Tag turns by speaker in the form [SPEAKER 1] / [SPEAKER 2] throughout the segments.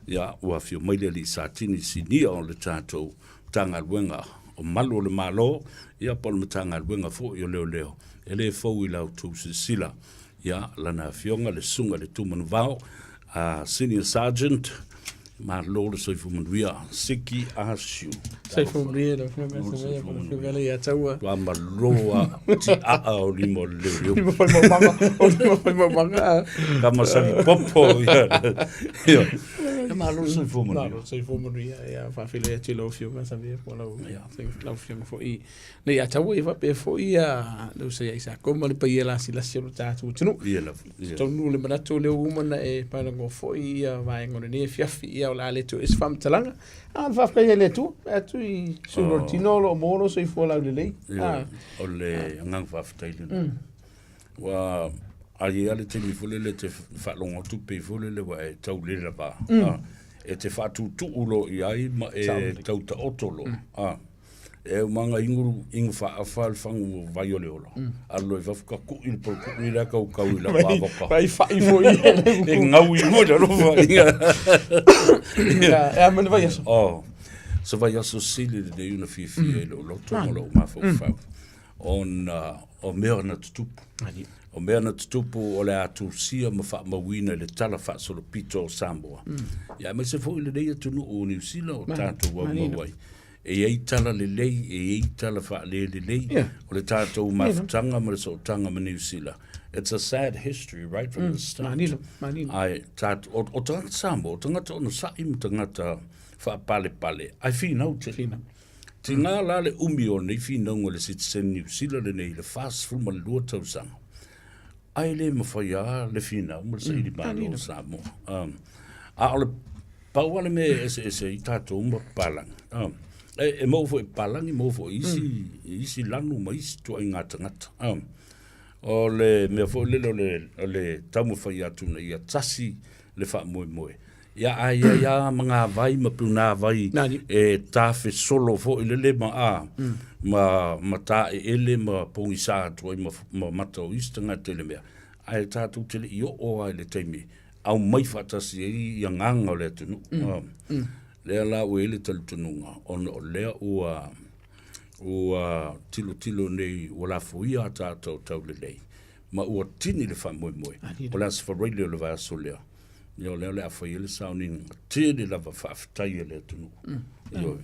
[SPEAKER 1] ia ua fio mai le sa tini sinia o le tātou tanga luenga o malo le malo ia pol matanga luenga fo i o leo e le fau i lau tu sila ia lana fionga le sunga le tumanu vao Senior Sergeant malo le soifu manuia Siki Ashu
[SPEAKER 2] soifu manuia le fionga ia taua
[SPEAKER 1] wa maloa ti a o limo leo
[SPEAKER 2] limo fai manga
[SPEAKER 1] kama sali popo ia malo soifu
[SPEAKER 2] manuia ia fa file ia tilo fionga sabe po lau fionga fo i ne ia taua i fa pe fo ia le se ia ko mo le pa ia la sila silo tatu tunu
[SPEAKER 1] ia la
[SPEAKER 2] tonu le manato le umana e pa ngo fo ia vai ngone ne fiafi ia la le tu is fam talanga al fa fa le tu atu i sulo tinolo moro so i fo la le
[SPEAKER 1] o le ngang fa fa ile wa ali ale te fole le te fa longo tu pe fole le wa tau le la ba e te fa tu ulo i ai ma e tau ta otolo e manga ingu fa afal fangu vai ole olo allo va ka ku il por ku ila ka u la ba ba
[SPEAKER 2] vai fa i fo i
[SPEAKER 1] ngau i mo lo va
[SPEAKER 2] ja men vai eso
[SPEAKER 1] so vai eso sili de una fi lo lo ma fa on o merna tupu o merna tupu o le atu sia ma fa ma wina le tala fa solo pito samboa ya me se fo le dei tu no o New Zealand tanto wa wai e ei tala le lei e ei tala fa le lei o le tatou mafutanga ma le so'otanga ma New Zealand. It's a sad history right from the start.
[SPEAKER 2] Manilo.
[SPEAKER 1] Ai tat o tangata sambo o tangata ono sa'i ma tangata fa pale ai finau te ngā la le umi o nei finau le citizen New Zealand le nei le fast food ma le lua tausanga ai le mawhaia le finau ma le sa'i li malo samo a o le pauale me ese i tatou ma palang e mo fo palangi mo fo isi lanu ma isi tu ai ngata o le me fo le tamu fa ya tu na ya tasi le fa mo ya ya manga vai ma puna vai e tafe solo fo le ma ta ele ma pongisa tu ma mato istanga tele me ai tatu tele yo o ai le temi au mai fa tasi ya nganga le tu le la wele tal tununga on le o tilo nei wala fuia ta tau le ma o tini le fa moi wala se fa radio le va solea yo le a foi le sounding tini la va fa tai le tunu yo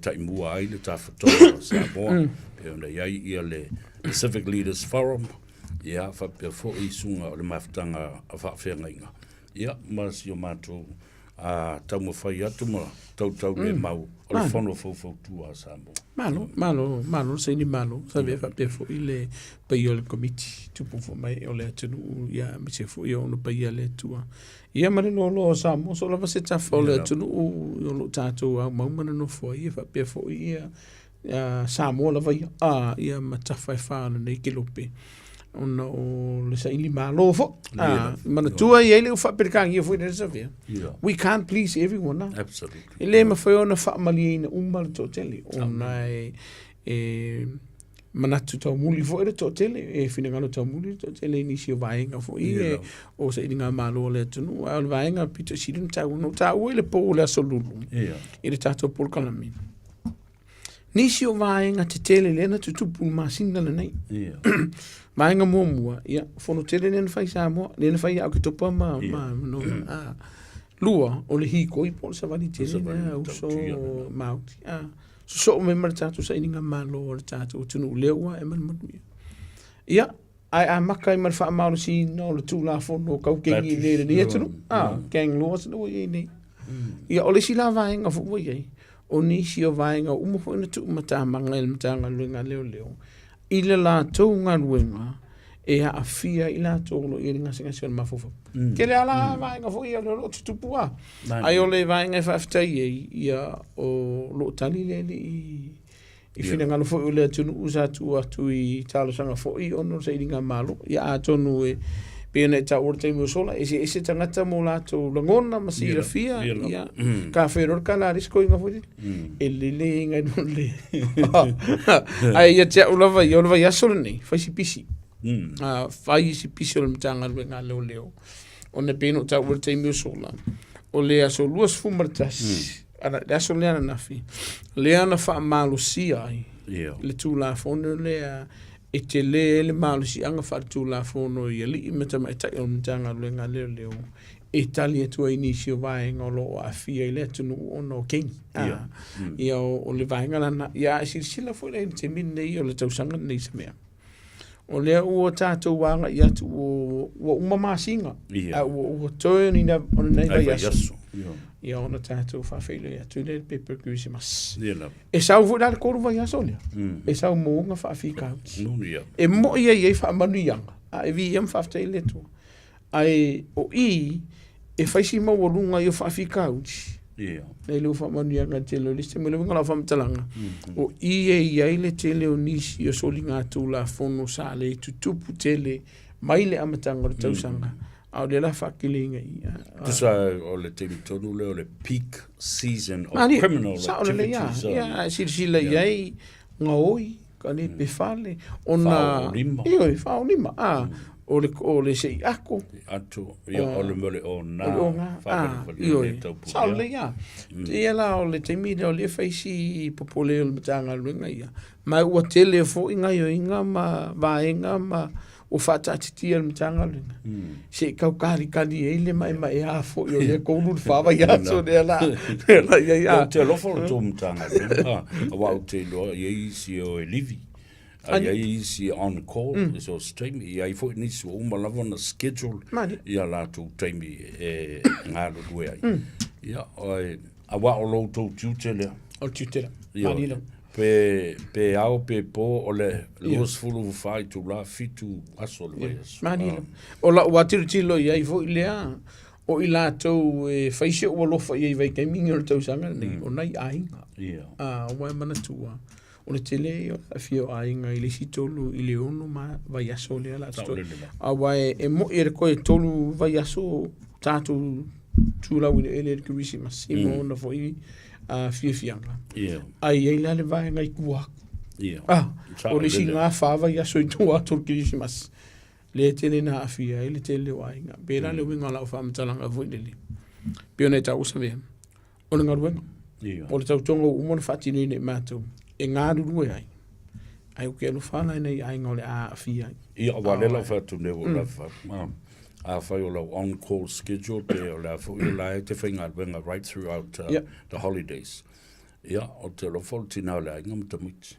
[SPEAKER 1] tai mua ai le ta foto sa bo e ona ia le Civic Leaders Forum ia fa pe fo i sunga le maftanga a fa fenga ia mas yo mato tau mo fai atu ma tau le mau o le fono fau tu a sambo
[SPEAKER 2] malo se ni malo sa ve fa pe fo ile pe yo le committee tu po fo mai o le atu ya me se fo yo no pe ya le tu ia ma no lo sambo so la se ta fo le atu yo lo tatu a ma ma no fo ia fa pe fo ia sambo la vai ia ma ta fa nei kilope ona o le sa ili malo fo mana tua ia le fa perkang ia foi nessa via we can't please everyone now
[SPEAKER 1] absolutely
[SPEAKER 2] ele ma foi ona fa malina umal totally ona mana tu tau muli fo ele totally e fina ngalo tau muli totally ni si vainga fo i o sa inga malo le tunu al vainga pito sidun tau no tau ele po le solulu ele tato por kalamin nisi o vaenga te tele lena tutupu masinga le nei. Vaenga mua, ia, fono tele lena fai sa mua, lena fai au ki topa no, lua, o le hiko i po sa vali tele, uso mauti, so me mara tatu sa ininga malo o le tatu, tunu lewa e manu manu. Ia, ai maka i mara wha mauro si no le tū la fono kau kengi le ni etunu, keng loa sa no i nei. Ia, o le si la vaenga fuwa iei. O nisi o vaenga umo fo ina tu mata manga il mata ngaluenga leo. Ila la tau ngaluenga e a afia ila tau lo i ringa singa siona mafufa. Kele ala vaenga fo ia lo tutupua. Ai o le vaenga e whaftai ia o lo tali lele i fina ngalo fo i le tunu usa tu atu i talo sanga fo i ono sa i ringa malo. Ia a tonu e pena ta orte mo sola ese tangata mo la to langona masira fia ia ka feror kala risco inga foi ele inga no le ai ia te ulava ia solo nei fai si pisi fai si pisi o mtanga le leo ona pena ta orte mo sola o le aso luas fumartas ana le aso le ana nafi le ana fa malusia ai le tu la fono le e te le malusia anga fa tu la fono i li meta mai tai o mtanga le nga le o Italia tu inisio vai ngolo a fia ile tu no king ia o le vai ngala ia sila foi le te min nei o le tau sanga nei se mea o le o tatou wanga ia tu o uma masinga o toi ni na o nei vai aso ia ona tatou fa fele ia tu le paper Christmas e sau vo dal koru vai aso le e sau mo nga fa fika e mo ia fa manu yanga a e vi fa tele tu ai o e faisi mau o lunga i o whaafika uti. Nei leo whamanu anga te leo liste, me leo ngala whamtalanga. O iei le te leo nisi o soli ngā tūla whono sa le tutupu te le maile amatanga o tausanga. Au le la whakilinga i.
[SPEAKER 1] Tusa o le te mitonu leo le peak season of criminal activities.
[SPEAKER 2] Ia, sila iei ngā oi, ka ne pefale. Whaolima. O le sei ako.
[SPEAKER 1] Atu, o le mole o nā.
[SPEAKER 2] Saole ia. Ia la o le teimile o le faisi popole o le matanga luenga ia. Mai ua tele fo inga i inga ma vaenga ma o whatatitia le matanga luenga. Se kaukari kani e le mai mai a fo i o le kounu le whawa ia so le la.
[SPEAKER 1] O te lofo le tō matanga luenga. Awa o te loa i eisi o e livi. Ia isi on call, so stream. Ia i fo nisi o umalawa na schedule. Ia la tu stream e ngalo due ai. Ia awa o lo to tutela.
[SPEAKER 2] O tutela.
[SPEAKER 1] Ia pe au pe po o le los fulu fai tu la fitu aso le vai.
[SPEAKER 2] Manila. O la watiru tilo ia i fo ilea. O ila to faise o lo fa ia vai gaming o to sanga ni o nai ainga.
[SPEAKER 1] Ia.
[SPEAKER 2] O mana tua. O le tele a fio ainga i le si tolu i le ono ma vai aso le ala sto. Awa e mo e ko e tolu vai aso tatu tula wile ele ke wisi masimo na foi a fianga. Ai e la le vai ngai kua. O le singa fa vai aso i tu atu ke wisi mas. Le tele na afia le tele ainga. Pera le winga la fa mtalanga foi le. Pione ta usabe. O le ngaruenga. O le tau tongo umon fatini ne mato. E ngā ruru ai. Ai o ke alo whana nei ai ngole a fia.
[SPEAKER 1] Ia walela whatu nevo la wha. A whai o lau on-call schedule te o la fu i lai te whainga wenga right throughout the holidays. Ia o te lofo tina o le ainga mtamiti.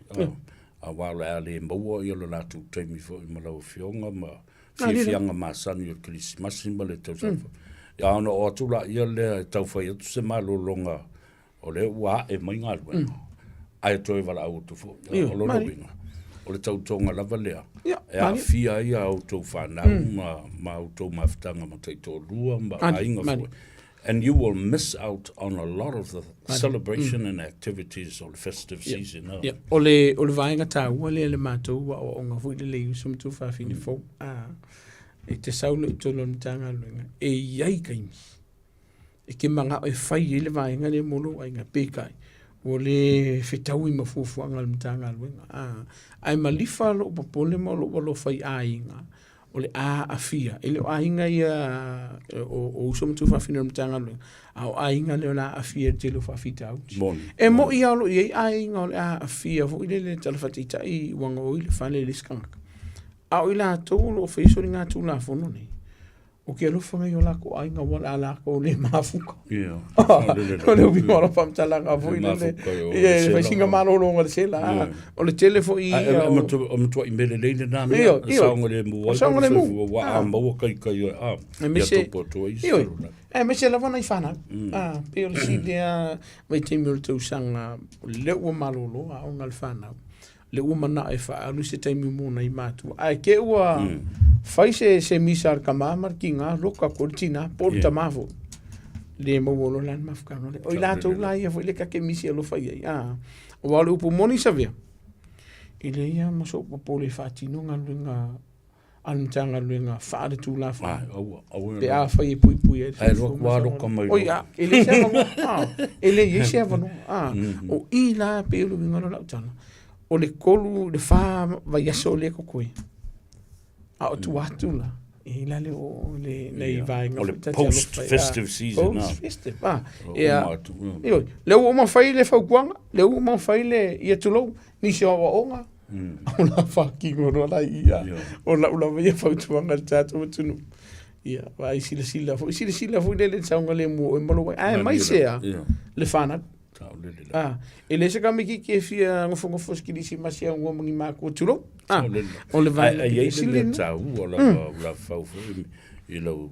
[SPEAKER 1] A wale a le maua i alo latu teimi fo i malau fionga ma fianga ma sani o krisi. Masimba le tau safa. Ia ono o atula ia le tau whai atu se malo longa o le ua e mai ngā ruenga. Ai toi wala au tu fo. O lo winga. O le tautonga lava lea. E a fia ia au tau whanau ma au tau maftanga ma tei tō rua ma ainga fo. And you will miss out on a lot of the celebration and activities of the festive season.
[SPEAKER 2] O le vaenga tā ua le mātou wa o ngā fui le leu sum tu whawhini fo. E te saulo i tolo mtanga luenga. E iai kaimi. E ke manga o e whai le vaenga le molo ai ngā pekai. O le whetau i mafuafuanga le mtanga luenga. Ai malifa lo popole mo lo whai ainga. O le a fia. E le o ainga ia o usomu tu whawhina le mtanga luenga. O ainga le o la a fia te lo whawhita au. E mo i alo i ainga o le a fia. Fo i le talawhatita i wanga o i le whale le skangaka. A o i la tō lo whaisori ngā tū la whono nei. O ke alofa ngai o lako ainga wala lako le mafuka. O le ubi mora pamtalanga fo i le. Ia, whaisinga marolonga le sela. O le telefo i...
[SPEAKER 1] O matua i mele leile nā mea. Saonga le mua.
[SPEAKER 2] Saonga le mua.
[SPEAKER 1] Wa a maua kai kai a. Ia topo toa i saruna.
[SPEAKER 2] Me se lava nei whana. Pe o le si lea mai teimi o le tausanga. Le ua marolo a o ngal whanau. Le ua mana e wha alu se teimi mōna i mātua. Ai ke ua... Fai se misar kamamar ki ngā roka kortina porta mavo. Le mawolo lan mafkanga le. O i lato la ia foi le ka ke misi alo fai ai. O wale upu moni sa vea. I le ia maso popole fatino ngā luenga almtanga luenga whaare tū la wha. Pe a fai e pui pui e.
[SPEAKER 1] Ai roka roka mai.
[SPEAKER 2] O ia, ele se avano. Ele ye se avano. O i la pe ulu ngano lau tana. O le kolu le wha vai aso le kokoi. A o tu atu la. I la le o le nei vainga.
[SPEAKER 1] O le post-festive season.
[SPEAKER 2] Post-festive, ia. Le o ma fai le faukuanga, le o ma fai le ia tulou, nisi o onga. O la whakingo rola ia. O la ula via fautuanga tātou tunu. Ia, vai sila fu le saunga le mo e malo vai. Ai mai sea. Le whana. E le se kamiki ke fia ngofo skilisi masia ngomangi mako tulo. O le vai.
[SPEAKER 1] Ai le tau o la fau i lo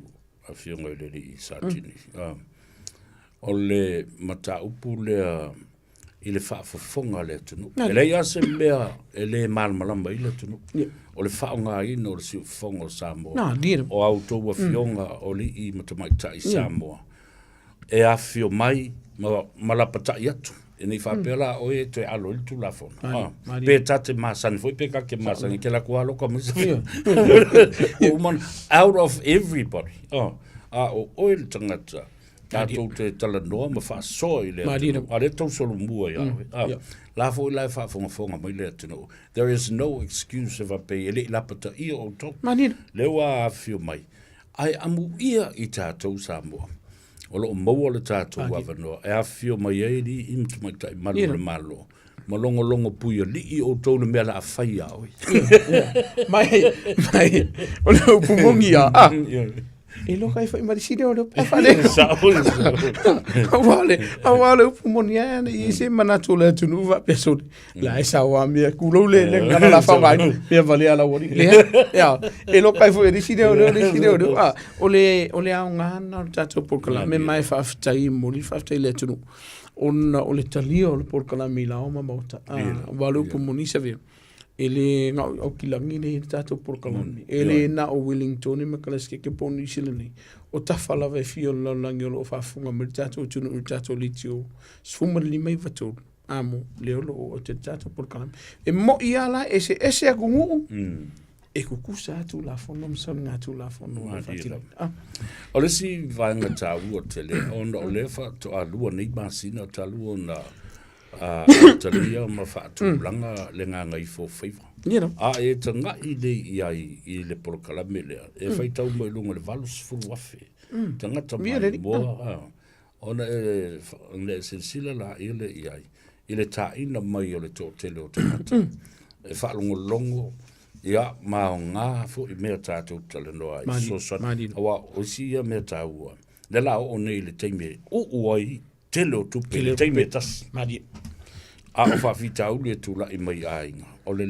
[SPEAKER 1] a fia ngoi le i satini. O le mata upu le i le whaafafonga le tunu. E le ia se mea e le malmalamba i le tunu. O le whaonga ina o le siu fonga o Samoa. O autou a fionga o li i matamaita i Samoa. E a fio mai malapata i atu. E nei whapela o e te alo il tu la fona. Pe tate masani, foi pe kake masani, ke la kua loka misa. Out of everybody. O il tangata. Tātou te talanoa ma whaasoa i lea. A le tau solo mua i awe. La fo i lai whaafonga mai lea tino. There is no excuse if a pei ele lapata ia o tau. Lewa a whio mai. Ai amu ia i tātou Samoa. O lo maua le tātou wawanoa. E a whio mai e li imtu mai tai malu le malo. Malongo puia li i o tau le mea la a whai awe. Mai,
[SPEAKER 2] o le upumongi a. E lo kai fai marisire o le pafale. Awale upumoni ana i se manatu le tunu va peso. La esa wa mia kulo le ngana la fa mai. Mia vale ala wori. Ya. E lo kai fai risire o le o le a ngana tato porkala me mai fa ftai moli fa ftai le tunu. O le talio le porkala mila o mamota. Wale upumoni se ve. Ele nga o kilangi ne tato porkaloni. Ele na o Wellington me kalaske ke poni sileni. O tafala ve fio la langi o fa funga me tato tunu tato litio. Sfuma lima vato. Amo leolo o te tato porkalami. E mo iala ese agungu. E kukusa tu la fono msanga tu la fono.
[SPEAKER 1] O le si vanga tau o tele on o le fa to alua nei masina talu na talia ma fatu langa le nga ngai fo faiva e tanga i le porkala mele e fai tau mai lunga le valus fu wafe tanga tamai mo ona le silsila la i le ta ina mai o le totele o tangata e fa longo ia ma nga fo i mea tātou talanoa i sosan awa o si ia mea tāua le la o nei le teime uai tele o tupe le teime tas a o whawhita ule tula i mai ainga o le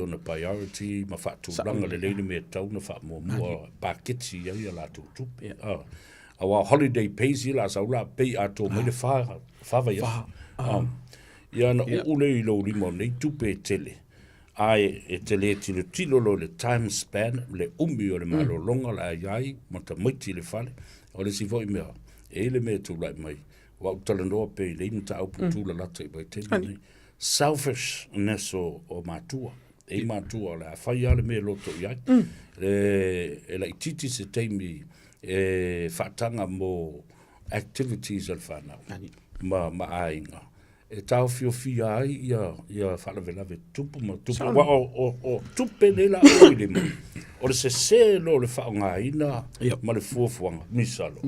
[SPEAKER 1] o na priority ma whatu langa le ni mea tau na wha mua paketi ia la tu tupe awa holiday pays i la saula pei a tō mai le whawa ia na ule i lo limo nei tupe tele ai e tele tilo lo le time span le umi o le malo longa la iai ma ta maiti le fale o le si voi mea e le mea tula i mai wa talanoa pe le inta au putula lata i bai tele selfishness o matua e matua la fai ale me loto iai e la ititi se teimi e whatanga mo activities al whanau ma ainga e tau fia ai ia whalawelawe tupu ma tupu o tupe lela o ile mo o le se lo le whaonga ina ma le fuafuanga misalo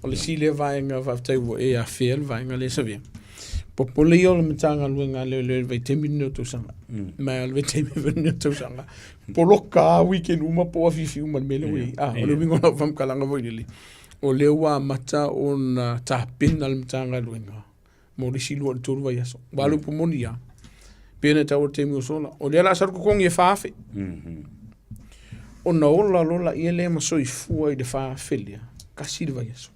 [SPEAKER 2] o le sile vaenga whaftai e a fiel vaenga le savia popole o le matanga luenga le vai te minuto sanga mai le te minuto sanga poloka weekend uma po afifi uma mele we o le wingo na fam kalanga voideli o le wa mata on tapin al matanga luenga mo le silu al tolu vai aso walu pomonia pena tau te mi sola o le la sar ko kong e fafe o na ola lola ia le ma soi fua i de fa felia kasi de vai aso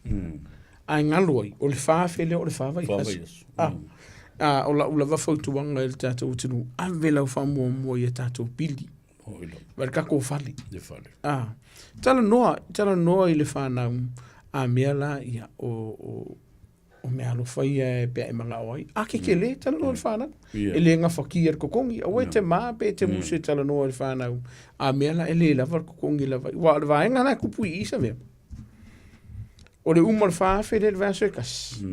[SPEAKER 2] a ngaloi o le fa fele o le fa vai aso o la va fautu wanga el tato utinu a vela o famu mo ia tato pili barka ko fali tala noa i le fa na a mela ia o mea lo fai pe e manga oi a ke le tala no fa na ele nga fakir ko kongi o te ma pe te muse tala no fa na a mela ele la var ko kongi la va nga na ku pui isa me o le umar fa fe le va se kas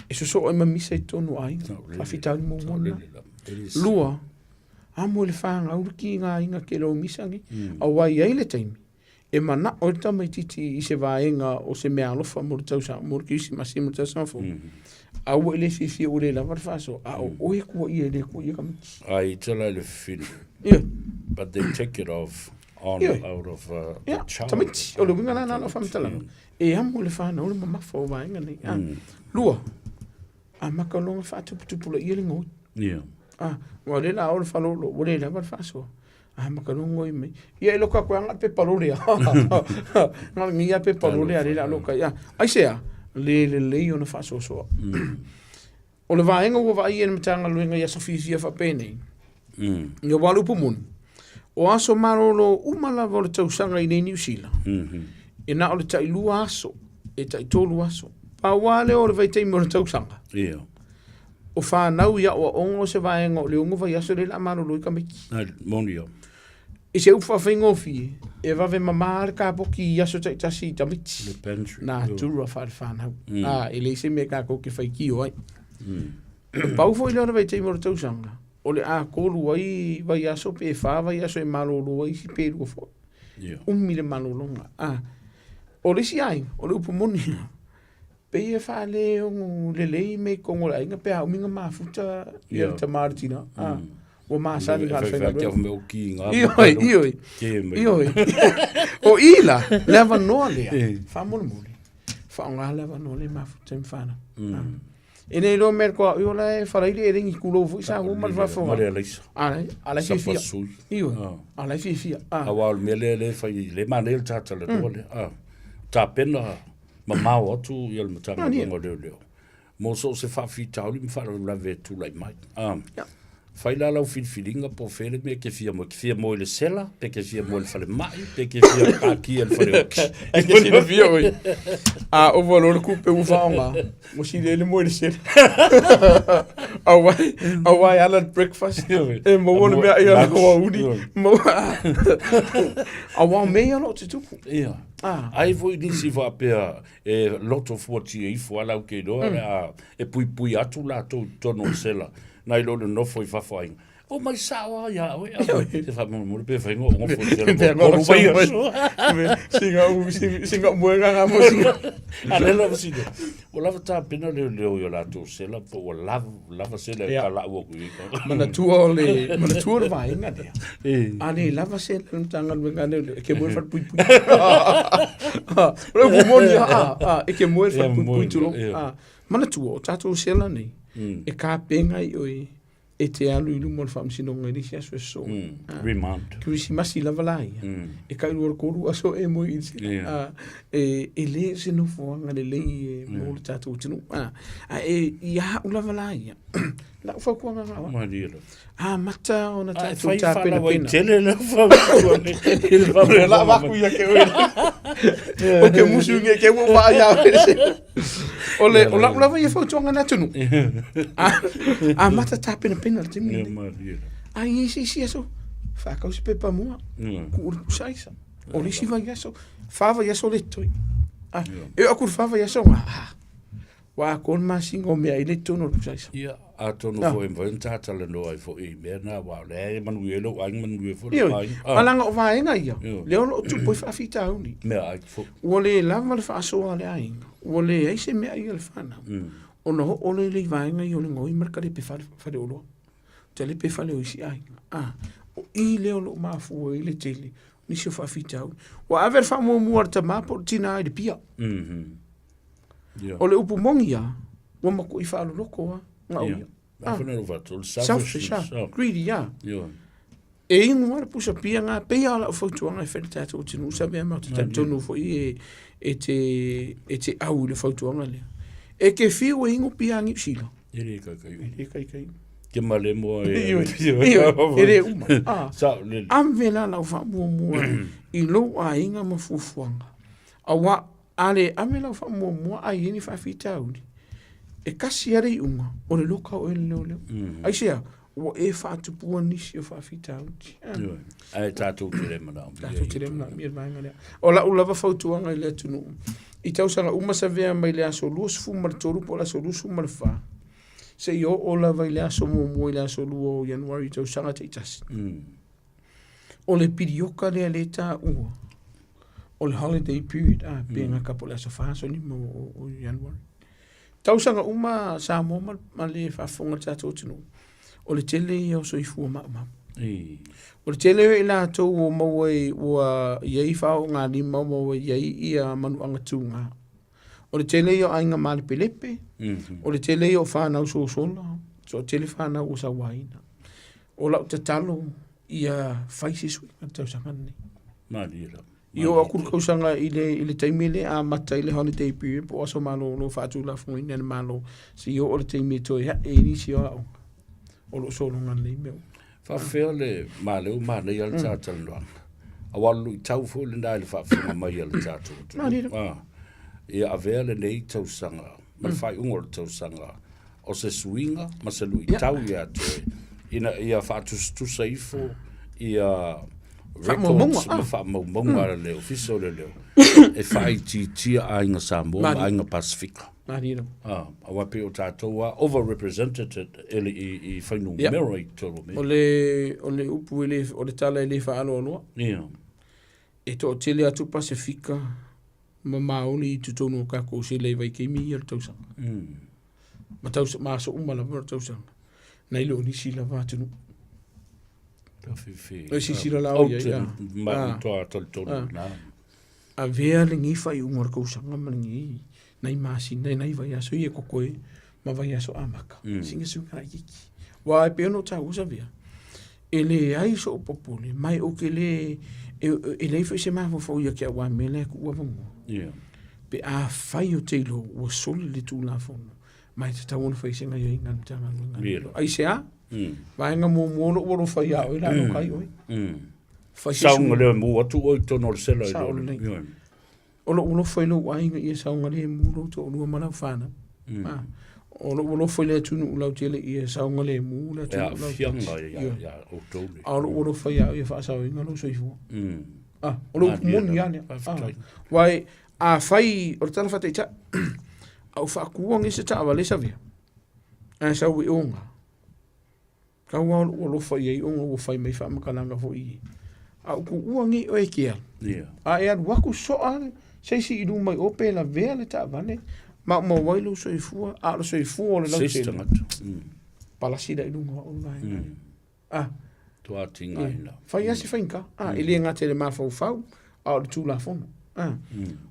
[SPEAKER 2] e so e ma misa i tonu ai fa fita mo mona lua amo le whanga urki ngā inga ke lo misangi, a wai ai le taimi. E mana o le tamai titi i se vaenga o se mea alofa mo le tausanga, mo le kisi masi mo le tausanga fo. A ua ele fifi o le lava le whaso, a o oe kua i e le kua i kamiti.
[SPEAKER 1] Ai, tala le fil.
[SPEAKER 2] Yeah.
[SPEAKER 1] But they take it off on out of the child.
[SPEAKER 2] Tamiti, o le winga na na whamtalanga. E amo le whana o le mamafa o vaenga nei. Lua, a makalonga whātuputupula i ele ngoi.
[SPEAKER 1] Yeah.
[SPEAKER 2] Wa le la o le whalolo, o le lava le whaso. Makalongo i mei. Ia e loka koe anga pe palore. Nga ngia pe palore a le la loka. Ai sea, le o na whaso soa. O le vaenga ua vai e na matanga luenga ia sofifia whapene. Ia walu pumuni. O aso marolo umalava o le tausanga i nei New Zealand. E na o le tailua aso, e taitolu aso. Pa wale o le vaitei mo le tausanga.
[SPEAKER 1] Ia.
[SPEAKER 2] O whanau ia o ongo se vaenga o le ungo vai aso le la marolo i kamiki.
[SPEAKER 1] Monio.
[SPEAKER 2] E se ufa whaingo fie, e wawe mamare ka poki i aso taitasi i tamiti.
[SPEAKER 1] Le pantry.
[SPEAKER 2] Nā tūrua whare whanau. E le se me ka koke whaiki o ai. Pau fo i leo na vai teimoro tausanga. O le a kolu ai vai aso pe wha vai aso e malolo ai si peru o fo. Umi le malolonga. O le si ai, o le upumoni. Pe e wha le ongu le lei me kongo la inga pe hau minga mafuta i le tamaritina. O masani ngā whainga roi. Ioi. O ila, lewa noa lea. Whamone mole. Whaonga lewa noa le mafuta i mwhana. E nei lo mer ko yo la faraile e ringi kulo fu sa o mal va fo. Ala fifia. Ioi. Ala fifia.
[SPEAKER 1] Awal mele le fa le manel tata le dole. Ta pena mamao tu yel matanga ngo le. Mo so se fa fi tauli mi fa la vetu lai mai. Fai la lau filfilinga po fele me ke fia mo le sela, pe ke fia mo le fale mai, pe ke fia aki el fale oki.
[SPEAKER 2] E ke fia fia oi. O valo le kupe ufaonga, mo si le mo le sela. Awai ala breakfast, e mo wana mea ia la koa uni. Awa mea lo te tuku.
[SPEAKER 1] Ia. Ai voi nisi va pea e lot of what you ifo ala ke do e pui atu la tono sela. Nai lo no foi fa foi. O mai sawa ya, te fa mo pe fa ngo foi. Singa muenga mo singa. Ale lo si. O lava ta pena le yo la to sela po o lava sela ka la wo ku.
[SPEAKER 2] Mana tua vai nga de. Ale lava sela tanga venga ne ke mo fa pui. Lo mo ya e ke mo fa pui tulo. Mana tua tato sela ni. E ka penga i oi e te alu ilu mo le whamsinonga i risi aso e so.
[SPEAKER 1] Remand.
[SPEAKER 2] Kirisi masi lava lai. E ka ilu koru aso e mo i e le se no fuanga le lei mo le tatou tinu. E ia u lava lai. La ufa kuanga ngawa.
[SPEAKER 1] Marira.
[SPEAKER 2] Mata o na tatou ta pena pena.
[SPEAKER 1] Tele la whamsinonga.
[SPEAKER 2] La waku ia ke oe. O ke musu nge ke mo wa ia. Ole o la ia fautuanga na tunu. Mata ta pena pena te mi. Ai si aso. Fa ka se pepa mo. Ku saisa. O le si vai aso. Fava ia so le toi. E aku fava ia so. Wa kon ma singo me ai le tono saisa.
[SPEAKER 1] Ia a tono fo en tata le no ai fo e me na wa le manuelo ai manuelo fo ai.
[SPEAKER 2] Alanga o vai nga ia. Le o tu poi fa fita uni.
[SPEAKER 1] Me ai fo.
[SPEAKER 2] Ole la ma le fa so ale ai. Ole ai se me ai le fana. O no ole le vai nga yo le ngoi marka le pe fa le olo. Te le pe fa le o si ai. O i le o ma fu i le tele. Ni se fa fita uni. Wa aver fa mo muarta ma por tina ai de pia. O le upu mongia, wa mako i whaalo loko wa, ngā uia.
[SPEAKER 1] Whana vato,
[SPEAKER 2] selfish, greedy, E ingo mara pusa pia ngā pea ala o whautuanga e whele tātou tinu, sa mea mau te tonu fo i e te au le whautuanga lea. E ke whiu e ingo pia ngi usila.
[SPEAKER 1] Ere kai kai.
[SPEAKER 2] Ke
[SPEAKER 1] male mo e
[SPEAKER 2] ere uma. Amvela lau wha mua i lo a inga mafufuanga. A wa ale amela fa mo ai ni fa fitauni e kasi ari unga o le loka o le leo ai sia o e fa tu pu ni si fa fitauni
[SPEAKER 1] ai tatu kire mana
[SPEAKER 2] mi vai ngale o la ulava fautu anga le tunu i tau sanga uma sa vea mai le aso lus fu mar toru po la so lus mar fa se yo o la vai le aso mo le aso luo Januari tau sanga te itasi. O le pirioka le ta ua. O le holiday period, pe ngā kapo le aso whaaso ni mo o Januari. Tau sanga uma sa mo ma le whaafonga tātou tino. O le tele i au soifua ma. O le tele i la tau o mawai ua iei whao ngā li mawai iei i a manu anga tū ngā. O le tele i o ainga mali pelepe. O le tele i o whanau so sola. So tele whanau o sa waina. O lau te talo i a whaisi sui tau sanga ni.
[SPEAKER 1] Mali ila.
[SPEAKER 2] Io a kurkausanga i le taimele a mata i le holiday period po aso malo no whaatu la fungi nene malo si io o le taimele toi e nisi o au o lo solo ngan le meu
[SPEAKER 1] whawhea le maleu malei al tātal luanga a walu i tau fo le nai le whawhunga mai al tātou ia a vea le nei tausanga ma le whai ungo le tausanga o se suinga ma se lui tau i atoe ia whaatustusa ifo ia records ma whaamaumonga le leo, fiso le leo. E whai tia a inga Samoa, a inga Pasifika. A wape o tātou a overrepresented i whainu mero i toro me.
[SPEAKER 2] O le upu o le tala le whaalo aloa. E to tele atu Pasifika, ma maoli i tutonu o kako se le vai keimi i al tausanga. Ma tausanga, ma aso umala vara tausanga. Nei leo nisi la vātunu.
[SPEAKER 1] E
[SPEAKER 2] sisira la o ia.
[SPEAKER 1] Ma toa tolu na.
[SPEAKER 2] A vea le ngi fai umar kausanga ma ngi. Nei masi, nei vai aso i e kokoe, ma vai aso amaka. Singa sunga iki. Wa e peono ta usa vea. Ele ai so popole, mai o ke le ele foi se ma fo ia ke wa mele ku wa vongo. Pe a fai o teilo o soli le tu la fono. Mai te tawon fai singa ia inga tanga lunga. Ai se a? Vai nga mo lo fai ao ila no kai oi.
[SPEAKER 1] Saunga le mo atu o tono le selo
[SPEAKER 2] i lo fai lo wa inga ia saunga le mo lo to lo mala fana. O lo fai le tunu lau tele ia saunga le mo le tunu
[SPEAKER 1] lau. Fianga ia o tole.
[SPEAKER 2] A lo fai ao ia fa sa inga lo soifu. O lo mon ia ne. Vai a fai o tala fata ita. Au fa kuang ese ta vale sa via. A sa wi onga. Ka wa lo fai ai onga o fai mai fa makalanga fo i. Au ku uangi o e kia. A e adu waku soa sei si idu mai ope la vea le ta vale. Ma wailu so i fua. A lo so i fua le lau tele. Palasida idu ngā o lai.
[SPEAKER 1] Tua tinga ina.
[SPEAKER 2] Fai asi fai nka. Ili ngā tele ma fau fau. A o tu la fono.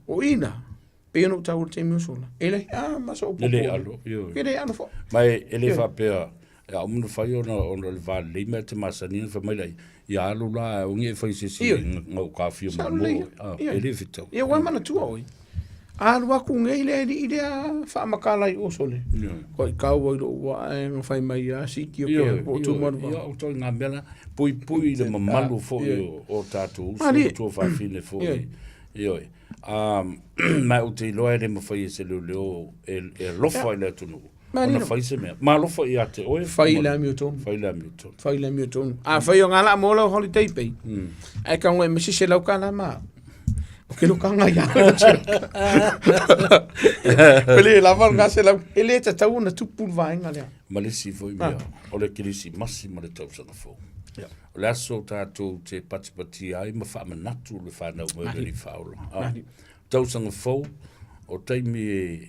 [SPEAKER 2] O ina. Peno tau te mi sola. Ele ma so popo.
[SPEAKER 1] Ele alo.
[SPEAKER 2] Ele alo fo.
[SPEAKER 1] Mai ele fa pea. Ya umno fai ona le va le me te masani fa mai lai. Ya alo la unge fai se si ngau ka fi mo. Ele fito.
[SPEAKER 2] Ia wa mana tu oi. A wa ku ngai le ide fa makala i o sole. Ko i ka wa wa en fai mai ya si ki o tu mo.
[SPEAKER 1] Ya o to nga bela pui le malu fo o tatu. So fa fine fo. Io ma o te loa le mo fai se leo e lo fai le tunu ona fai se me ma lo fai ate o
[SPEAKER 2] fai la mi ton a fai o ngala mo lo holiday pay ai ka ngoi me se lau kana ma o ke lo kanga ya pele la van ga se la ele ta tau na tu pul vai ngale
[SPEAKER 1] ma le si foi mia o le krisi massimo le tau sa fo o le aso tātou te patipati ai ma wha manatu le whanau mo le whaolo. Tau sanga fau, o taimi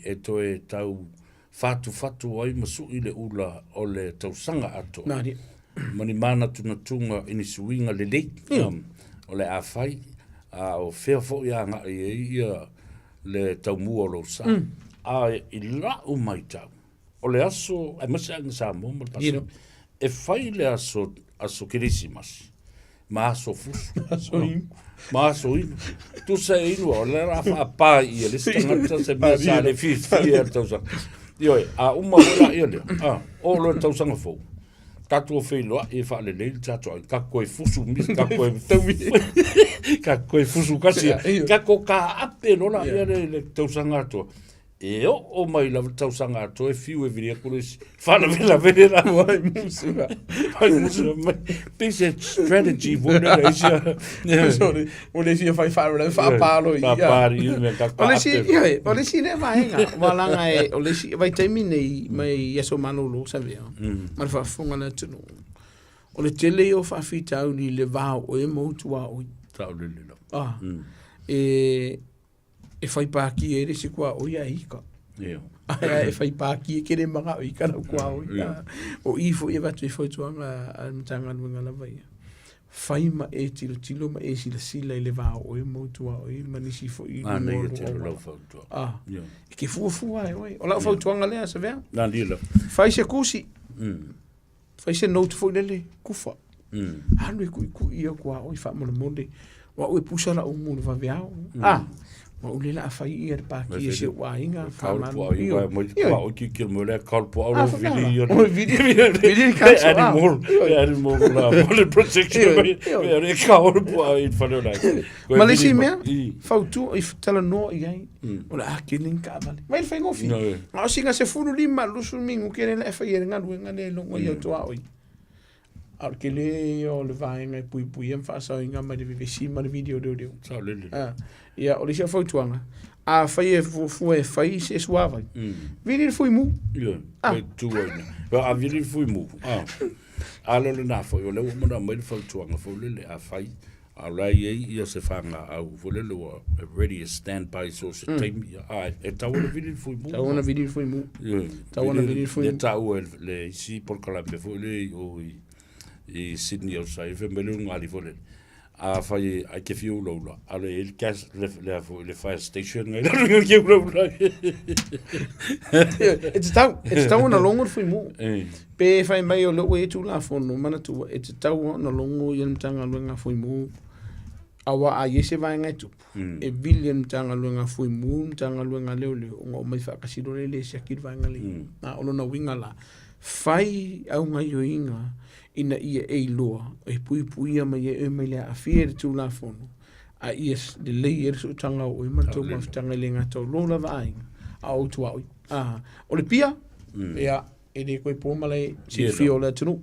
[SPEAKER 1] e toe tau whatu ai ma sui le ula o le tau sanga ato. Mani mana tuna tunga ini suinga le lei, o le awhai, o whea fau ia nga ia le tau mua lo sa. A i la umai tau. O le aso, ai masi anga sa mo, e whai le aso kirisimas. Ma aso fusu. Ma aso inu. Tu se inu o le rafa pa i le stangata se mea sa le fi e tausa. Ioi, a uma hola i le. O lo tausanga fau. Tatu o whailoa e wha le leil tatu ai. Kako e fusu mis, kako e taumi. Kako e fusu kasi. Kako ka ape lola i le tausanga atua. E o mai la tausanga to e fiu e viria kuris. Fala vela
[SPEAKER 2] Vai musuga.
[SPEAKER 1] Vai musuga mai. This strategy vona la isia.
[SPEAKER 2] Sorry. Ole si fai fare fa palo ia.
[SPEAKER 1] Fa pari me ka.
[SPEAKER 2] Ole si ne vai nga. Walanga e ole si vai termine mai yeso manolo savia. Ma fa funga na tunu. Ole tele o fa fita uni le va o e mo tua o.
[SPEAKER 1] Tau le.
[SPEAKER 2] Ah. E fai paki e resi kua o ia ika. E fai paki e kere manga o ika na kua o ika. O ifo e watu e fai tuanga a mtanga nuenga la vai. Fai ma e tilo ma e sila i le vao o e moutua o e manisi fo i
[SPEAKER 1] Ah, nei e tilo lau fau tua.
[SPEAKER 2] Ah. E ke fua e oi. O lau fau tuanga lea sa vea?
[SPEAKER 1] Nā lila.
[SPEAKER 2] Fai se kusi. Fai se note fo lele kufa. Hanu e kui ia kua o i wha mona monde. Wa o e pusala o muna va veao. Ah. Ma ulela a fai ia re paki e se ua inga.
[SPEAKER 1] Kaulpo au i wai mo i kua o ki kilmole kaulpo au vili i
[SPEAKER 2] o vili kanso.
[SPEAKER 1] Animal la mole protection. E kaulpo au i whanau nai.
[SPEAKER 2] Malesi mea, fau tu i tala no i ai. O la a killing ka vale. Mai fai ngofi. Ma o singa se funu lima lusu mingu kere la e fai e nganu e ngane longo i au toa oi. Ar ke le o le vaenga e pui em fa sa inga mai de vivesi ma de video de.
[SPEAKER 1] Sa lele.
[SPEAKER 2] Ya o le sia fau tuanga. A fai e fu e fai se suava. Vini fui mu.
[SPEAKER 1] Ya. Tu oi. A vini fui mu. Ah. Ala le na foi o le mo na mai fau tuanga fo lele a fai. A rai e ia se fanga au fo lele o ready stand by so se time. Ah, e tau le vini fui mu.
[SPEAKER 2] Tau na vini fui mu. Tau na vini fui mu.
[SPEAKER 1] Le tau le si por Colombia fo le o i Sydney o sai fe melu ngali fole a fai a ke fiu lo ale il gas le fire station ngai lo ke lo
[SPEAKER 2] it's tau na longo fui mu pe fai mai o lo e tu la fono mana tu it's tau na longo yen tanga luenga fui mu awa a yese vai ngai tu e billion tanga luenga fui mu tanga luenga leo o mai fa kasiro le se akir vai ngali na o na winga la fai au ngai o inga ina ia e loa e pui mai e mai le a fier tu la fono a ies de layer so tanga o ma to ma tanga le ngato lo la vai a o tu o le pia ya e de koi po male si fiola tu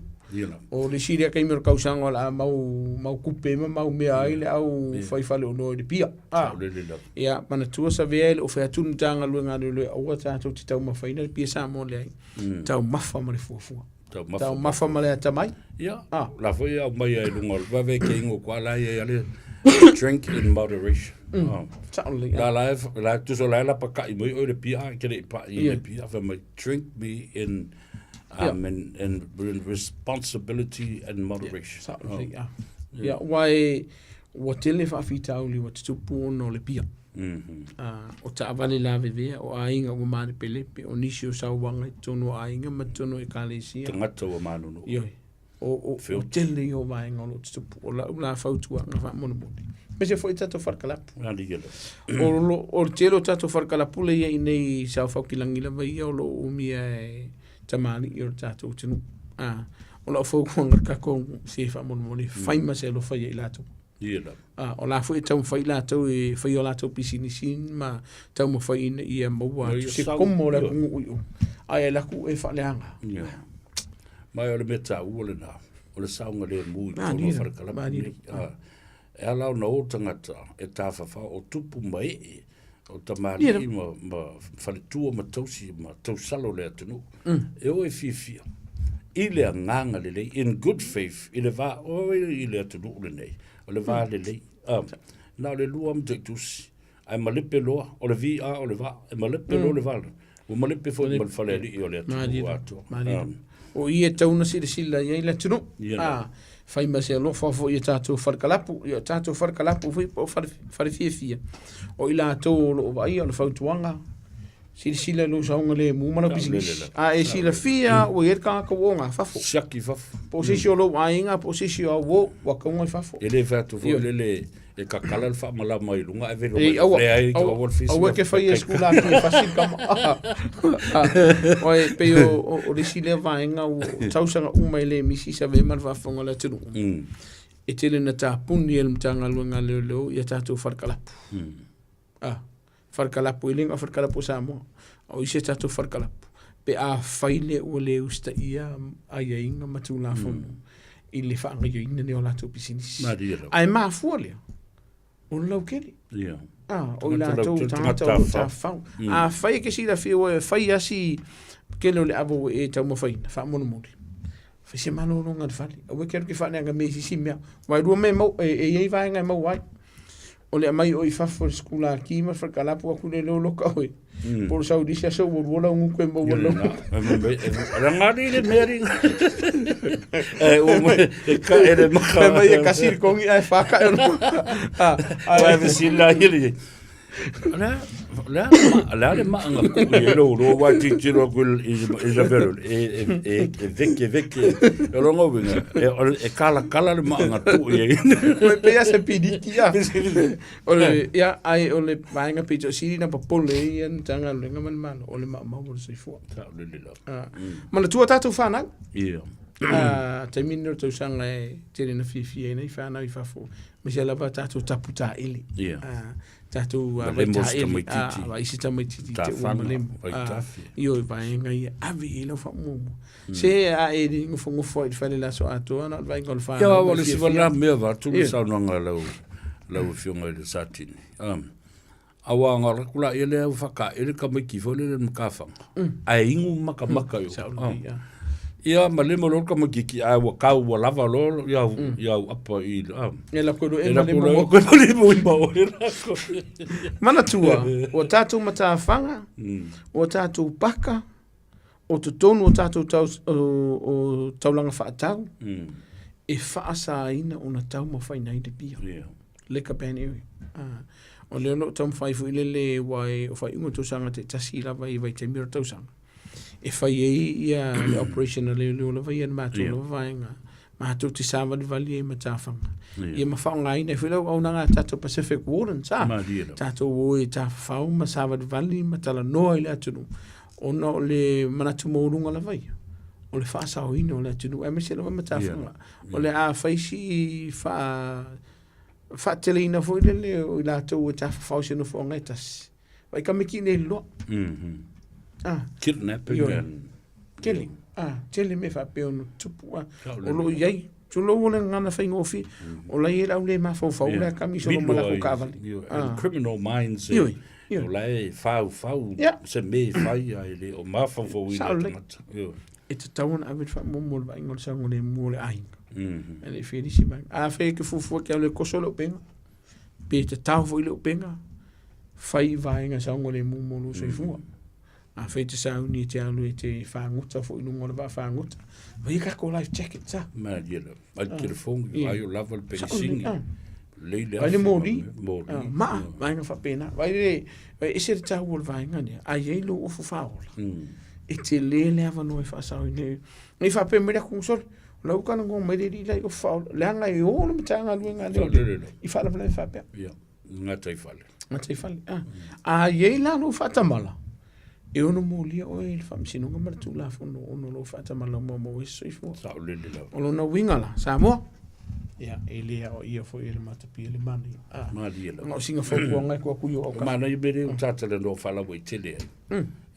[SPEAKER 2] o le siria kai mer kausanga la mau kupe mau me ai le au fai fale o no de pia ya mana tu sa vel o fa tu tanga lo ngalo le o ta tu tau ma fai na pia sa mo le tau mafa ma le fufu tau mafa ma le tamai
[SPEAKER 1] ya la foi au mai ai lungol va ve ke ingo kwa la ia le drink in moderation
[SPEAKER 2] totally
[SPEAKER 1] la tu so la pa kai mo o le pia ke le pa i le pia fa mai drink me in and responsibility and moderation
[SPEAKER 2] totally ya why what tele fa fitauli what tu puno le pia o ta vale la veve o ainga o mane pelepe o nisio sa wanga tono ainga matono e kalesia
[SPEAKER 1] ngata o manu no
[SPEAKER 2] o tele o vai ngolo tu o la fautua nga fa mono bodi pese foi tato farkalap o telo tato farkalap le ye nei sa fa kilangila vai o lo umia tamani i o tato tunu o la fo ko ngarka ko se fa mono moni fai ma se lo fa ye lato o la foi tau fai la tau e fai o la tau pisini sin ma tau mo fai i e maua se como la kungu ai la ku e fa leanga
[SPEAKER 1] mai o le meta o le na o le saunga le mu i fa kala e ala no tangata e ta fa o tupu mai o tamari ma fa le tu ma tosi ma tosalo le tunu e o e fifia ile nganga le in good faith ile va o ile tunu le nei o le va le na le luam te tusi ai malipe loa o le vi o le va e malipe lo le va o malipe fo mal fale li o le atu
[SPEAKER 2] o ie tauna sila ia le tunu fai ma se lo fo ia tatu farkalapu foi o fare fia o ila to lo vai o le fautuanga sila lo saunga le mu mana business e sila fia o ia ka wonga fafo
[SPEAKER 1] shaki fafo
[SPEAKER 2] posisio lo ainga posisio wo wa ka mo fafo
[SPEAKER 1] ele fatu fo le e ka kala fa mala mai lunga e velo le ai ka wol fisi
[SPEAKER 2] o ke fai escola ki fasil kam oi pe o le sila vaenga o tausanga uma ele misi sa ve mal fa fonga la tunu e tele na ta puni el mtanga lunga le ia tatu farkala wharkalapu ilinga wharkalapu Samoa. O ise tātou wharkalapu. Pe a whaile ua le usta ia aia inga matu la whonu. I le whaanga yo ina ne o lātou pisinisi. Ai maa fua lea. O lau keri. O i lātou tangata o tā whau. A whai ke si la whia whai asi ke leo le avo e tau mawhaina. Wha mono mori. Whai se malo no ngā whali. A weke ruke whane anga me si mea. Wai rua me mau e ei vai ngai mau wai. O le amai o i whafo skula ki ma whakalapu aku le leo loka oi. Por sau disia sau wola ngu koe mau wala.
[SPEAKER 1] Rangari le meri. E le maka.
[SPEAKER 2] E mai e kasir kongi ai whaka.
[SPEAKER 1] Ai vesila hili. La le maanga ku e lo wa titiro ku Isabel e veke rongo winga e kala le maanga tu e
[SPEAKER 2] pe ya se pidiki ya ole ya ai ole vainga pito siri na popole en tanga le ngaman malo ole ma se fo mana tua tatu fana termino to sanga tele na fifi nei fana I fafo me se lava tatu taputa ili tatu vai si tama titi te umalemo io vai ngai avi lo fa mo se a e ngo foi fale la so ato na vai ngol fa
[SPEAKER 1] ya wala si wala me va tu sa no la fionga le satin awa ngara kula ele fa ele ka me ki fole le mkafa ai ingu maka yo ia malemo lo kama kiki a wa ka wa lava lo ya apa I
[SPEAKER 2] ela kodo e malemo
[SPEAKER 1] I ba o
[SPEAKER 2] mana tua o tatu mata fanga o tatu paka o tonu o tatu o taulanga fa tau e fa sa ina ona tau mo fa ina de pia le ka pene o le no tam fa fu le wai o fa ingo to sanga te tasila vai te mir to sanga e fai ia le operation le le vai en matu le vainga matu ti sava di vali e matafanga ia mafanga ina filo au nga tato Pacific Warden sa tato o ta fau ma sava di vali matala no ile atu ono le manatu morunga la vai o le fa sa o ino le atu e mese le matafanga o le a fai si fa telina foi le o la to ta fa sino fo ngetas vai kamiki ne lo
[SPEAKER 1] kidnapping
[SPEAKER 2] killing tele me fa pe no tupu o lo yai tu lo wona ngana fa ngofi o la yela ule ma fa la kamiso no mala ko kavali
[SPEAKER 1] criminal minds o la fa se me fa ile o ma fa fo ina
[SPEAKER 2] it's town avid fa mo mo ba ngol sa ngole mo le ai ele feli si ba a fe ke fu ke le kosolo penga pe te tau fo ile penga fai vai nga sa ngole mo mo lo so fu a feite sa uni te alu e te whangota fo inu ngona wa whangota vai ka ko life jacket sa
[SPEAKER 1] ma diela al telefon ai o lava pe singi leile
[SPEAKER 2] vai mori ma vai nga fa pena vai ese te tau wol vai nga ne ai e lo o fo faola e te lele ava no e fa sa uni e fa pe mera kun sol lo ka ngo me di lai o faola le nga e o no tanga lu nga le I fa la fa pe
[SPEAKER 1] ya nga tai fale
[SPEAKER 2] ai e la no fa tamala e ono mo lia o e famsino nga martu la fono ono lo fata mala mo eso ifo
[SPEAKER 1] sa lele la
[SPEAKER 2] ono na wingala sa mo ya ele o ia fo ele mata pi ele mani
[SPEAKER 1] ma dia la
[SPEAKER 2] no singa fo ko nga ko ku yo
[SPEAKER 1] ka ma na ibere utata le no fala we tele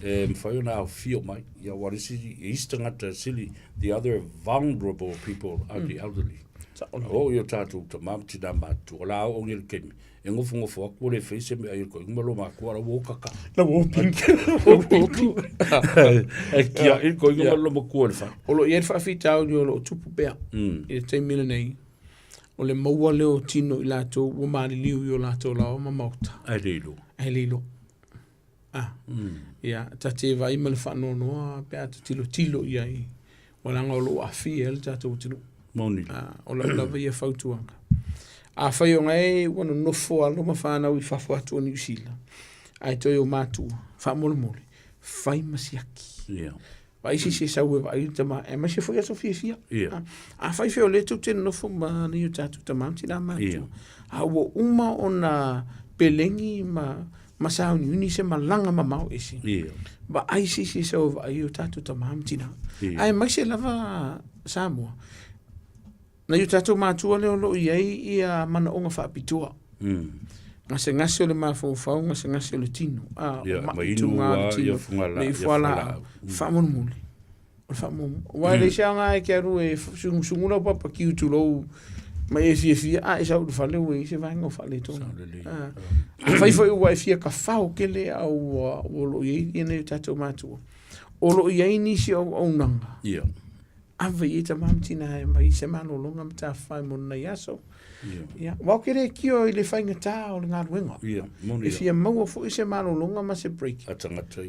[SPEAKER 1] mfa yo na feel mai ya what is eastern at silly the other vulnerable people are the elderly o yo tatu to mam ti da matu la o ngel kemi engo fungo fo ko le face me ayo ko ngolo ma ko ara wo kaka
[SPEAKER 2] la wo pink
[SPEAKER 1] e kia il ko ngolo mo ko fa
[SPEAKER 2] o lo yer fa fita o lo tupu pe e te milene o le mo le o tino ila to wo ma liu yo la to la o ma mauta
[SPEAKER 1] ai lilo
[SPEAKER 2] ya tate vai mal fa no pe at tilo ia I wala ngolo afi el tato tino
[SPEAKER 1] moni
[SPEAKER 2] o la vai fa tuanga a fai o ngai wono no fo alo ma fa na wi fa fo atu ni sila ai to yo matu fa mol fai masiaki vai si sa we vai tama e ma se foi a sofia a fai fe o le tu ten no fo ma ni tatu tama ti na matu a wo uma ona pelengi ma sa uni se malanga ma mau esi ba ai si sa vai tatu tama ti na ai ma se lava Samoa na yu tatu mātua leo lo iai ia mana onga whaapitua. ngase o le mafofau ngase o le tino
[SPEAKER 1] maitunga le tino
[SPEAKER 2] le fala famon o famon wa le xanga e quero e sungula papa ki tu lo ma e fia e sa u fale we se vai ngo fale to fai foi o fia ka fao ke le au o lo i ne tato matu o lo i ni si o nanga ave i ta mamtina mai se mano longa mta fai mon na yaso wa kere kio i le fai ngata o nga wenga e fia mau fo se mano longa ma se break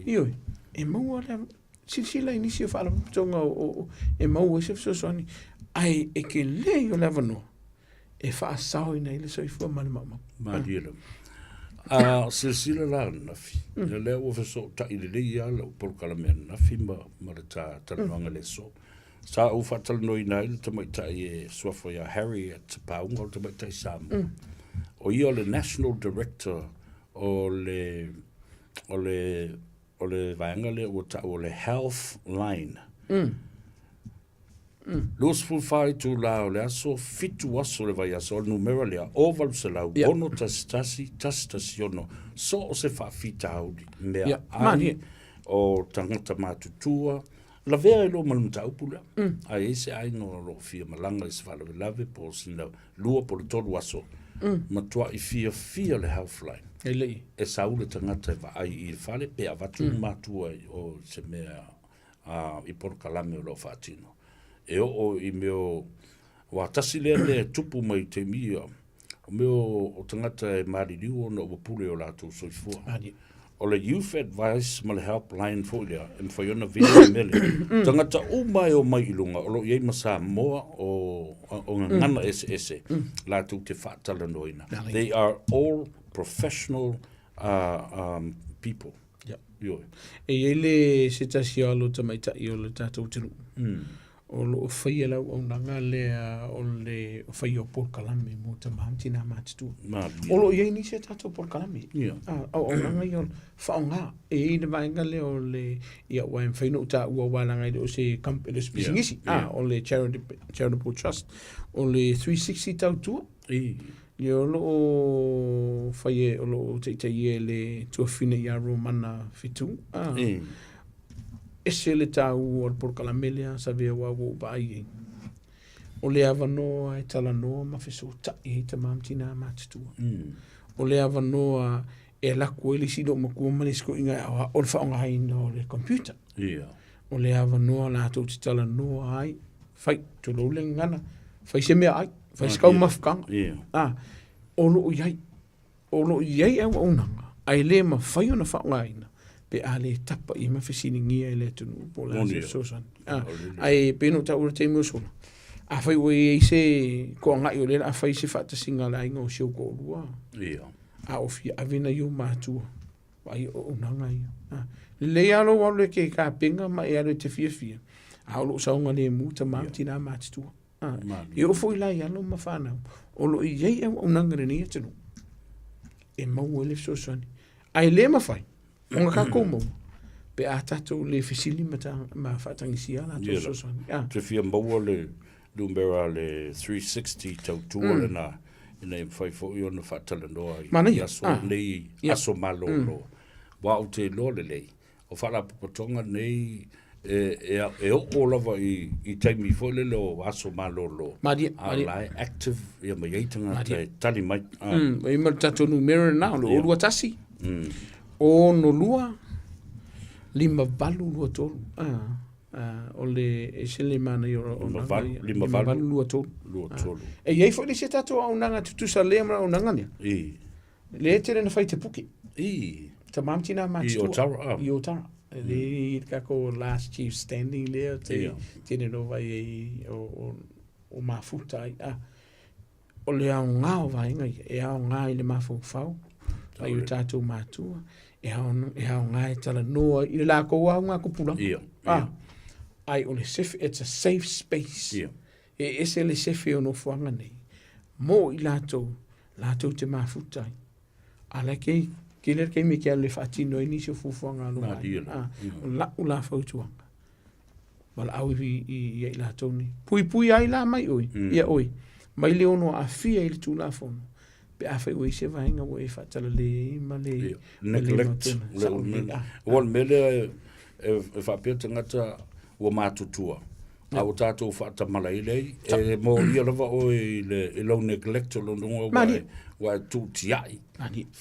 [SPEAKER 2] io e mau ala sila ni si fa tonga o e mau se so soni ai e ke le yo levano e fa sao ina ile so i fu mal mama
[SPEAKER 1] madilo sila la na fi le o fa so ta ile ya lo por kala men na fi ma ta no ngale so sa u fa tal no ina ile ta mai ta e so for ya Harry at Paungo ta mai ta sam o io le national director o le vangale o le health line los fai tu la le aso fitu aso le vai aso numero le oval se la bono tastasiono so se fa fita audi me ai o tangata matutua la vera lo malunta upula a ese ai no lo fia malanga se fa lave po sina lua por todo aso matua i fia le health line e saule tangata va ai il fale pe avatu matua o se mea i por kalame lo fatino e o i meo wa tasi le tupu mai te mia o meo o tangata e maririu no o pule o lato soifua o le youth advice ma le helpline folia e mwhaiona video mele tangata umai o mai ilunga o lo iei masa moa o ngana ese lato te whaatala noina they are all professional people
[SPEAKER 2] e ele se tasi alo tamaita i o le tatou tiru o lo fai la o nanga le o le fai o por kalame mo ta mamtina matu o lo ye ni se tato por kalame o nanga yo fa nga e de vanga le o le ia wa en fai no ta o wala nga o se camp le spesingisi o le charitable trust o le 360 tautu yo lo fai o lo te ye le to fine ya romana fitu ese le tau o por kalamelea sa vea wawo bai o le avanoa e talanoa ma feso ta e te mamtina matutua o le avanoa e laku ele sido makua manisko inga o le whaonga hai no le computer o le avanoa la tau te talanoa ai fai to lo le ngana fai se mea ai fai skau mafkanga o lo iai e waunanga ai le ma fai ona whaonga haina pe ale tapa i mafesiningia e le tunu po la sosan ai peno ta ura te musula a fai we se ko nga yo le a fai se fata singa la ingo sio ko lua a ofia avena yo matu ai o nanga ia le alo wa le ke ka pinga ma e ale te fia a lo sa nga le muta mamtina matu yo foi la ia no mafana o lo ye o nanga ni tunu e mau le sosan ai le mafai onga ka komo pe a tatou le fisili ma fatangisia la to so
[SPEAKER 1] te fia mau le lumbera le 360 tautu le na ina fai fo yo no fatala no ai aso nei aso malo lo wa o te lo le o fala potonga nei e o lava i taimi fo le lo aso malo lo ai active ia mai itanga te tali mai
[SPEAKER 2] e ma tatou numero na lo o tasi o no lua lima valu lua tolu o le esele mana i o
[SPEAKER 1] lima valu
[SPEAKER 2] lua tolu e iei fo le se tato au nanga tutusa lea mara au nanga nia le tere na fai te puki ta mamtina matu i o tara le kako last chief standing lea tene no vai o mafuta o le au ngao vai e au ngai le mafu fau ai o tatou matua e hao ngai tala noa i la ko wa nga kupula ai o le safe it's a safe space e ese le safe o no fuanga nei mo i lato te mafuta ala ke le ke me ke le fatino ni se fuanga no la ula fautuanga wala au i lato ni pui ai la mai oi ia oi mai le ono a fia i tu la fono pe a fai ui se vainga ui whatala le ma le
[SPEAKER 1] neglect wal mele e whapea tangata ua mātutua au tātou whaata malai lei e mo ia lava o i lau neglect o lononga wa tu tiai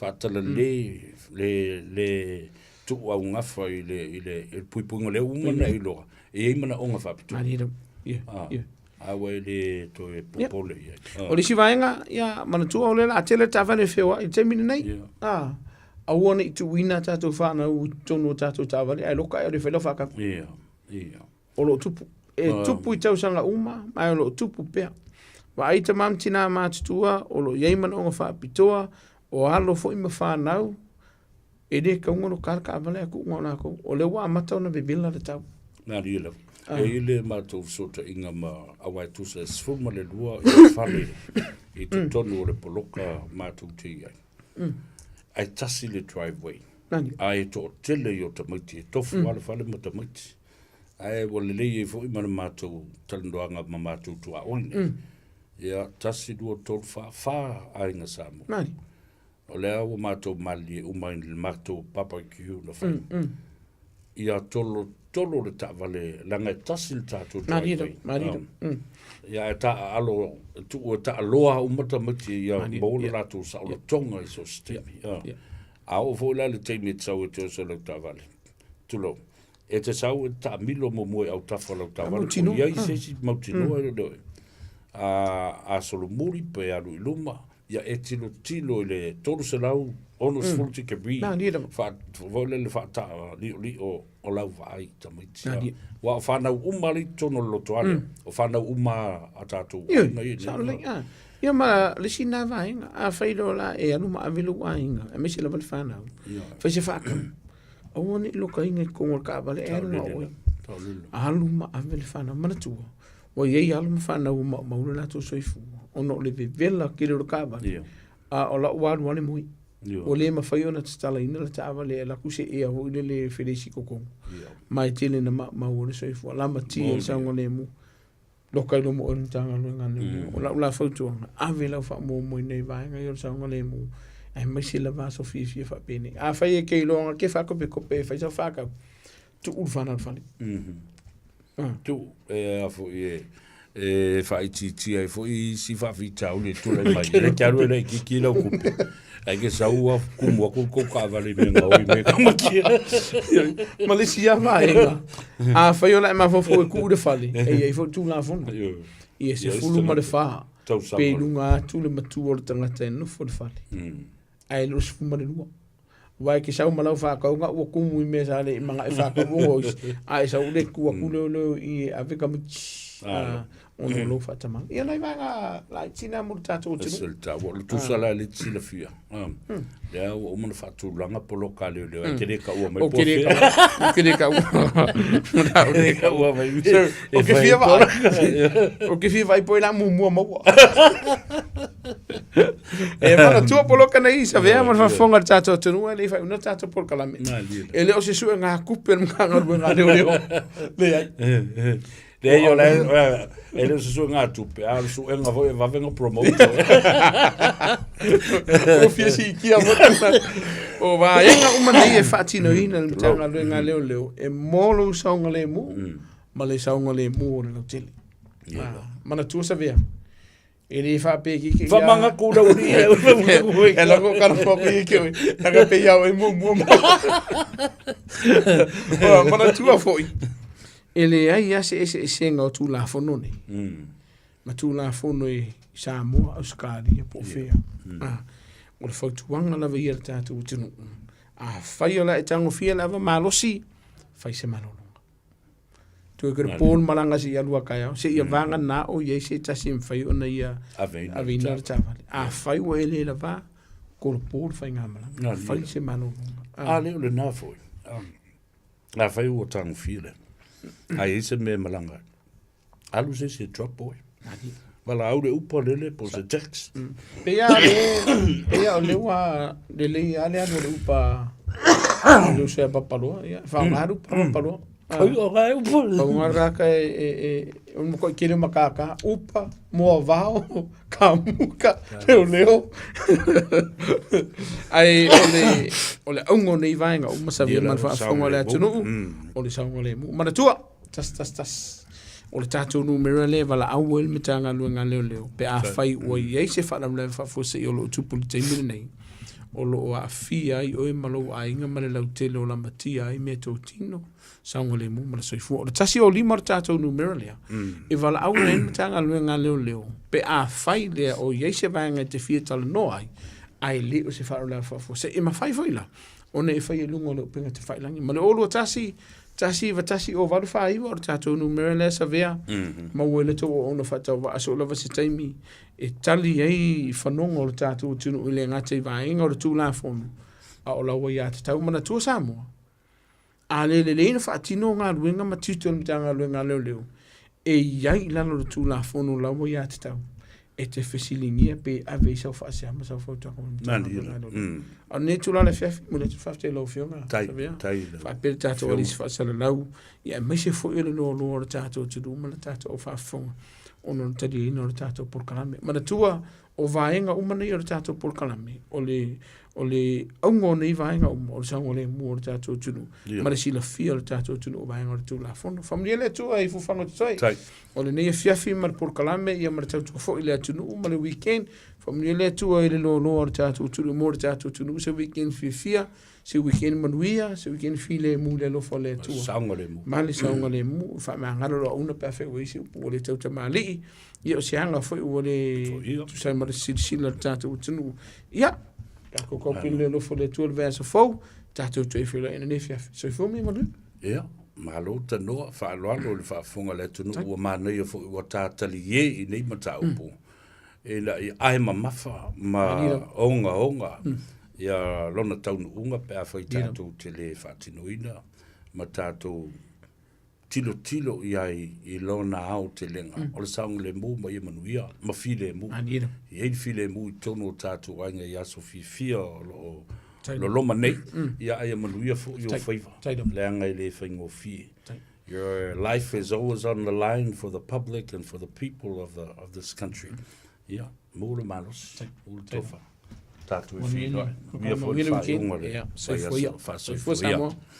[SPEAKER 1] whaatala le tu au ngafa i le puipunga le umana i loa e imana o ngā whapitu awe le to e popole
[SPEAKER 2] o le si vainga ia manatua o le la tele tawhane whiwa i te mina nei awana i tu wina tātou whana u tonu tātou tāwale ai loka e o le whelo whaka o lo tupu tupu i tausanga uma mai o lo tupu pea wa aita mamtina mātutua o lo yeimana o ngā whapitoa o alo fo ima whanau e de ka ungono karka avale aku ngona ko o le wa mata ona bebila le tau
[SPEAKER 1] na rile e ile matou sota inga ma awai tu se sfuma le lua i fale i tu tonu o le poloka matou te ai ai tasi le driveway ai to tele yo tamati tofu wale fale matamati ai wale le e fo i mana matou talandoanga ma matou tua oni ia tasi duo tol fa ai nga samu o le au matou mali umain le matou barbecue na fai ia tolo le tavale langa tasi le tātou
[SPEAKER 2] marido
[SPEAKER 1] ia ta alo tu o ta aloha umata mati ia mola latu sa o tonga i so stemi au fo la le teimi tsau te so le tavale tulo e te sau ta milo mo mo au tafa le tavale ia i se si mautino e do a solo muri pe alu iluma ia e tilo le tolu se lau ono sfulti ke bi fa vole le fa ta li o lau vai tamiti wa fa na umali tono loto ale o fa na uma atatu
[SPEAKER 2] ia ma le sina vai a failo la e anu ma avelu ainga e mesi la val fa na fa se fa o woni lo ka inga ko ka vale e no o alu ma avelu fa na mana tu o ye alu ma fa na uma ma la to soifu ono le vela ki le ka vale a o la wan wani moi o le ma fai ona tala ina la tava le la kuse e ho le felisi koko mai tele na ma o le soifu la ma ti e sa ngole mu lo kai no mo on tanga no ngane o la foto a vela fa mo mo nei vai nga yo sa ngole mu ai mai se la va so fi fa pene a fai ke lo ke fa ko pe fa sa fa ka tu u fa na fa
[SPEAKER 1] tu e a fo e fa ti ai fo i si fa vita o le tu le mai le chiaro le ki lo kupe ai che sa ua kumu ko ka vale me nga o me ka
[SPEAKER 2] Malaysia vai a fa yo la ma fo ku de fali e fo tu la fo e se fulu ma de fa pe lunga tu le matu o tanga ten no fo de fali ai lo se fuma de lua vai que sa uma la fa ka nga o kumu me sa le manga e fa ka o ai sa o le ku lo i avec am ono lo fa tama ia lai vanga la tina mo tato tu
[SPEAKER 1] sulta wo tu sala le tsila fia ya o mo fa tu langa polo ka le ke ka o mai po
[SPEAKER 2] ke ka o mai o ke fia vai o ke fia vai poi la mu e mana tu polo ka nei sa vea mo fa fonga tato tu no le fa una tato por kala me ele o se su nga kupe nga nga le
[SPEAKER 1] le yo le ele se nga tupe a su nga va venga promote
[SPEAKER 2] o fiesi ki a o va nga uma nei e fatino ina tanga nga leo e molo sa nga le mu ma le sa nga le mu no tele mana tu sa vea ele fa pe ki
[SPEAKER 1] va manga ku da uri
[SPEAKER 2] e la ko kan ko ki ki nga pe ya e mu mana tu a foi ele ai ase nga o tu la fono ne ma tu la fono e sa mo Australia po fea o le fau tuanga la veia tatu tunu a fai ola e tango fia lava malosi fai se malonga tu e kere pon malanga si alua kaya se ia vanga na o ye se tasi fai ona ia avina tavale a fai o ele lava ko pon fai ngamala fai se malonga
[SPEAKER 1] a le na foi a fai o tango fia ai se me malanga alu se drop boy wala au le upo lele po se text
[SPEAKER 2] pe ya o le wa le ale no le upa lo se papalo ya fa maru papalo
[SPEAKER 1] Koi o gai upa.
[SPEAKER 2] Paungaraka mo ko kile makaka upa mo vao kamuka leo. Ai ole ongo nei vainga o masa vi man fa fonga le tunu. Ole saunga le mu. Mana tua. Tas. Ole tatou no mera le vala awel mitanga luenga leo. Pe a fai o ye se fa le fa fo se yo lo tupu te mine nei. O lo a fia i o malo a inga male lau tele o la matia i me tō tino saunga le mu mara soifu o le tasi o lima o tātou numera lea e wala au na ina tanga luenga leo pe a fai lea o yeise vanga te fia tala no ai le o se wharo lea whafo se e ma fai foila o ne e fai e lungo leo penga te fai langi ma le olu o tasi o waru whai o tātou numera lea sa vea ma uele tō o ona whatau wa aso lava se taimi e tali ei whanonga o le tātou tunu i le ngata i vaenga o le tūla whonu a o laua i ate tau mana tua Samoa. A le ina whaatino ngā ruenga ma tito le mtanga ruenga leo e iai lalo le tūla whonu laua i ate tau e te whesilingia pe a vei sau whaasehama sau whautaka o mtanga ruenga leo. A ne tūla le whiawhi mo le tu whafte lau whionga.
[SPEAKER 1] Tai.
[SPEAKER 2] Whapere tātou alisi whaasala lau i a meise fo ele no loa le tātou tunu ma le tātou o whaafonga. Ono le tali ina o le tātou porkalame. Mana tua o vaenga umana i o le tātou porkalame. O le aungo nei vaenga o le sango le mua o le tātou tunu. Ma le sila fia o le tātou tunu o vaenga o le tūla fono. Familia le tua i fufango te toi. O le nei fiafi ma le porkalame i a ma le tātou fo i le tunu ma le weekend. Familia le tua i le lo o le tātou tunu mo le tātou tunu. Se weekend fia. Se weekend manuia, se weekend file mu le lo fole tu.
[SPEAKER 1] Saunga le mu.
[SPEAKER 2] Mali saunga le mu, fa ma ngalo lo una perfect way se o le tauta mali. Ia o se hanga foi o le tu sai ma sila tatu tunu. Ia. Ka ko pile lo fole tu le verso fo, tatu tu file ina ne fia. So fo mi mo.
[SPEAKER 1] Ia. Malo ta no fa lo le fa fonga le tunu o ma nei fo o tata li ye i nei mata upo. E la ai mafa ma onga. Ia lona taunu unga pe a whai tātou te le whātinoina, ma tātou tilo i lona au te lenga. O le saunga le mu ma i manuia, ma file mu. I ei file mu i tono o tātou ainga i aso fia lo loma nei, ia ai manuia fo i o whaiva. Le anga i le whaingo fie. Your life is always on the line for the public and for the people of this country. Ia, mōre manos, mōre tofa. Tātou e whioi. Mia foi whai unga le.
[SPEAKER 2] Soifua Samoa.